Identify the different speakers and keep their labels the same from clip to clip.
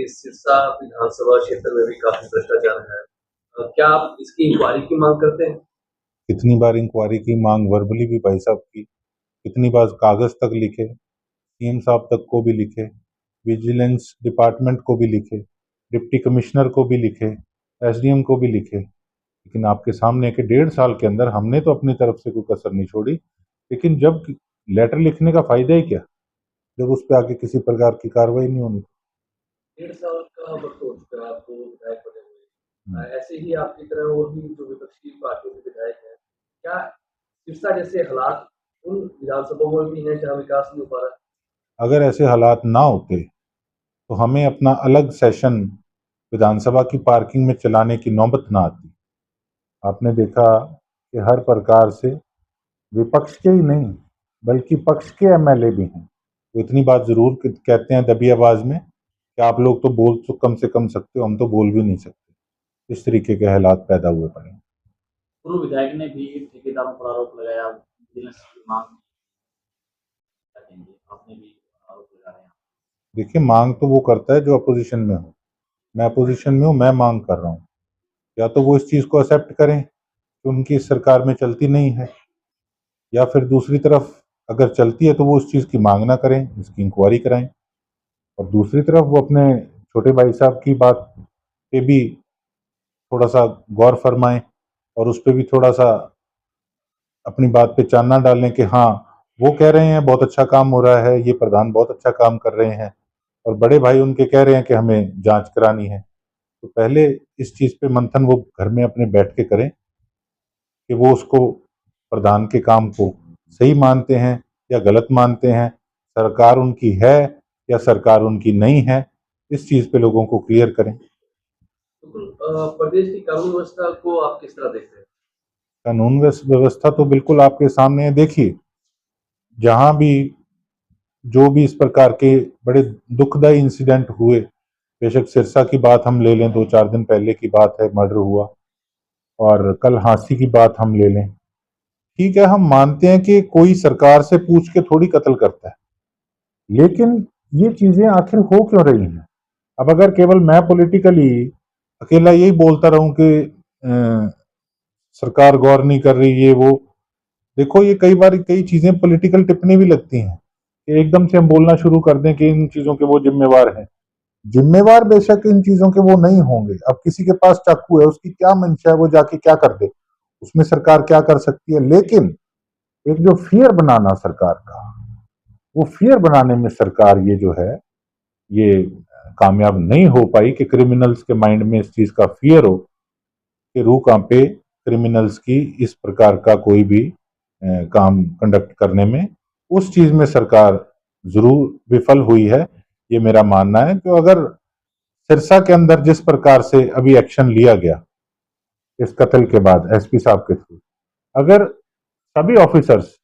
Speaker 1: कि सिरसा विधानसभा क्षेत्र में भी काफ़ी भ्रष्टाचार है। क्या आप इसकी इंक्वायरी की माँग करते हैं?
Speaker 2: कितनी बार इंक्वायरी की मांग वर्बली भी भाई साहब की, कितनी बार कागज तक लिखे, सीएम साहब तक को भी लिखे, विजिलेंस डिपार्टमेंट को भी लिखे, डिप्टी कमिश्नर को भी लिखे, एसडीएम को भी लिखे, लेकिन आपके सामने के 1.5 साल के अंदर हमने तो अपनी तरफ से कोई कसर नहीं छोड़ी। लेकिन जब लेटर लिखने का फायदा ही क्या, जब उस पर आगे किसी प्रकार की कार्रवाई नहीं होनी।
Speaker 1: 1.5 साल का वक़्त हो चुका है आपको विधायक बने हुए।
Speaker 2: हम्म।
Speaker 1: ऐसे ही आपकी तरह और भी जो विपक्षी पार्टियों के विधायक हैं, क्या सिरसा जैसे हालात उन विधानसभाओं में भी हैं जहाँ विकास नहीं हो पा रहा है?
Speaker 2: अगर ऐसे हालात ना होते तो हमें अपना अलग सेशन विधानसभा की पार्किंग में चलाने की नौबत ना आती। आपने देखा कि हर प्रकार से विपक्ष के ही नहीं बल्कि पक्ष के एमएलए भी हैं, तो इतनी बात जरूर कहते हैं दबी आवाज में कि आप लोग तो बोल तो कम से कम सकते हो, हम तो बोल भी नहीं सकते। इस तरीके के हालात पैदा हुए पड़े हैं।
Speaker 3: पूर्व विधायक ने भी ठेकेदारों पर आरोप लगाया, विजिलेंस की मांग क्या कहेंगे? आपने भी आरोप लगा रहे हैं।
Speaker 2: देखिए, मांग तो वो करता है जो अपोजिशन में हो। मैं अपोजिशन में हूँ, मैं मांग कर रहा हूँ। या तो वो इस चीज को एक्सेप्ट करें कि उनकी इस सरकार में चलती नहीं है, या फिर दूसरी तरफ अगर चलती है तो वो उस चीज की मांग ना करें, इसकी इंक्वायरी कराएं। और दूसरी तरफ वो अपने छोटे भाई साहब की बात पे भी थोड़ा सा गौर फरमाएं और उस पर भी थोड़ा सा अपनी बात पे चानना डालें कि हाँ, वो कह रहे हैं बहुत अच्छा काम हो रहा है, ये प्रधान बहुत अच्छा काम कर रहे हैं, और बड़े भाई उनके कह रहे हैं कि हमें जांच करानी है। तो पहले इस चीज पे मंथन वो घर में अपने बैठ के करें कि वो उसको, प्रधान के काम को सही मानते हैं या गलत मानते हैं, सरकार उनकी है या सरकार उनकी नहीं है। इस चीज पे लोगों को क्लियर करें।
Speaker 1: बिल्कुल। प्रदेश की कानून व्यवस्था को आप किस तरह देखते हैं?
Speaker 2: कानून व्यवस्था तो बिल्कुल आपके सामने है। देखिए, जहां भी जो भी इस प्रकार के बड़े दुखदायी इंसिडेंट हुए, बेशक सिरसा की बात हम ले लें, 2-4 दिन पहले की बात है, मर्डर हुआ, और कल हांसी की बात हम ले लें। ठीक है, हम मानते हैं कि कोई सरकार से पूछ के थोड़ी कत्ल करता है, लेकिन ये चीजें आखिर हो क्यों रही हैं? अब अगर केवल मैं पॉलिटिकली अकेला यही बोलता रहूं कि सरकार गौर नहीं कर रही, ये वो, देखो ये कई बार कई चीजें पॉलिटिकल टिप्पणी भी लगती हैं कि एकदम से हम बोलना शुरू कर दें कि इन चीजों के वो जिम्मेवार हैं। जिम्मेवार बेशक इन चीजों के वो नहीं होंगे। अब किसी के पास चाकू है, उसकी क्या मंशा है, वो जाके क्या कर दे, उसमें सरकार क्या कर सकती है। लेकिन एक जो फियर बनाना सरकार का, वो फियर बनाने में सरकार ये जो है, ये कामयाब नहीं हो पाई कि क्रिमिनल्स के माइंड में इस चीज का फियर हो कि रूह कांपे क्रिमिनल्स की इस प्रकार का कोई भी काम कंडक्ट करने में। उस चीज में सरकार जरूर विफल हुई है, ये मेरा मानना है। तो अगर सिरसा के अंदर जिस प्रकार से अभी एक्शन लिया गया इस कत्ल के बाद एसपी साहब के थ्रू, अगर सभी ऑफिसर्स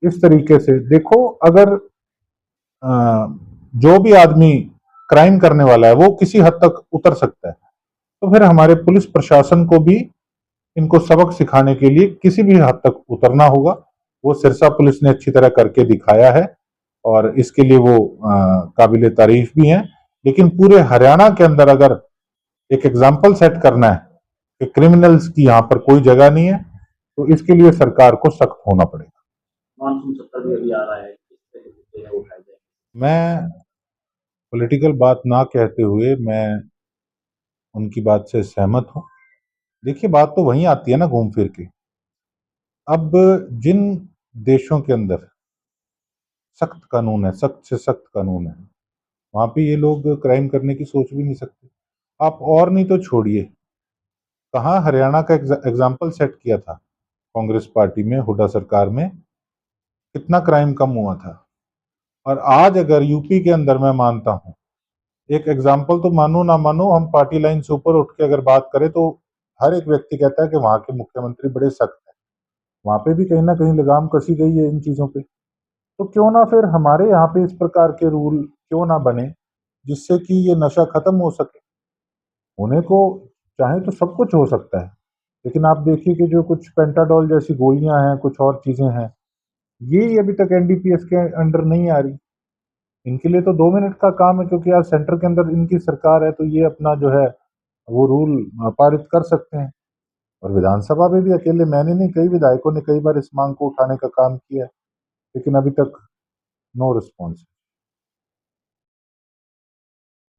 Speaker 2: इस तरीके से देखो, अगर जो भी आदमी क्राइम करने वाला है वो किसी हद तक उतर सकता है, तो फिर हमारे पुलिस प्रशासन को भी इनको सबक सिखाने के लिए किसी भी हद तक उतरना होगा। वो सिरसा पुलिस ने अच्छी तरह करके दिखाया है और इसके लिए वो काबिले तारीफ भी हैं। लेकिन पूरे हरियाणा के अंदर अगर एक एग्जाम्पल सेट करना है कि क्रिमिनल्स की यहाँ पर कोई जगह नहीं है, तो इसके लिए सरकार को सख्त होना पड़ेगा।
Speaker 3: मानसून सत्र भी अभी आ रहा है, किस तरह के मुद्दे हैं उठाए जाएंगे?
Speaker 2: मैं पॉलिटिकल बात ना कहते हुए मैं उनकी बात से सहमत हूँ। देखिए, बात तो वहीं आती है ना घूम फिर के। अब जिन देशों के अंदर सख्त कानून है, सख्त से सख्त कानून है, वहां पे ये लोग क्राइम करने की सोच भी नहीं सकते। आप और नहीं तो छोड़िए, कहाँ हरियाणा का एग्जाम्पल सेट किया था कांग्रेस पार्टी में, हुड्डा सरकार में, कितना क्राइम कम हुआ था। और आज अगर यूपी के अंदर, मैं मानता हूँ, एक एग्जाम्पल तो मानो ना मानो, हम पार्टी लाइन से ऊपर उठ के अगर बात करें तो हर एक व्यक्ति कहता है कि वहां के मुख्यमंत्री बड़े सख्त हैं। वहां पे भी कहीं ना कहीं लगाम कसी गई है इन चीजों पे। तो क्यों ना फिर हमारे यहाँ पे इस प्रकार के रूल क्यों ना बने जिससे कि ये नशा खत्म हो सके। होने को चाहे तो सब कुछ हो सकता है, लेकिन आप देखिए कि जो कुछ पेंटाडॉल जैसी गोलियां हैं, कुछ और चीजें हैं, ये अभी तक एनडीपीएस के अंडर नहीं आ रही। इनके लिए तो 2 मिनट का काम है, क्योंकि आज सेंटर के अंदर इनकी सरकार है, तो ये अपना जो है वो रूल पारित कर सकते हैं। और विधानसभा में भी अकेले मैंने नहीं, कई विधायकों ने कई बार इस मांग को उठाने का काम किया है, लेकिन अभी तक नो रिस्पॉन्स।